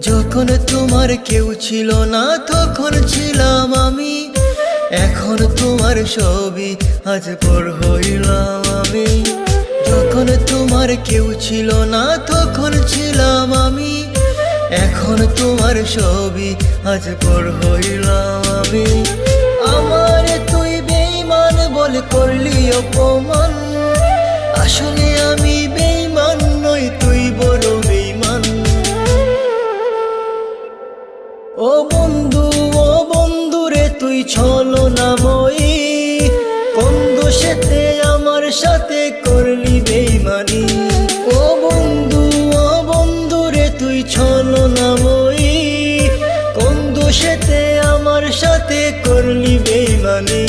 যখন তোমার কেউ ছিল না তখন ছিলাম আমি, এখন তোমার ছবি আজ পর হইলাম আমি। যখন তোমার কেউ ছিল না তখন ছিলাম আমি, এখন তোমার ছবি আজ পর হইলাম আমি। আমার তুই বেঈমান বলে করলি অপমান, আসলে আমি বেঈমান নই, তুই বড় বেঈমান। ও বন্ধু রে তুই ছলনাময়ী, কোন দোষেতে আমার সাথে করলি বেঈমানি। ও বন্ধু রে তুই ছলনাময়ী, কোন দোষেতে আমার সাথে করলি বেঈমানি।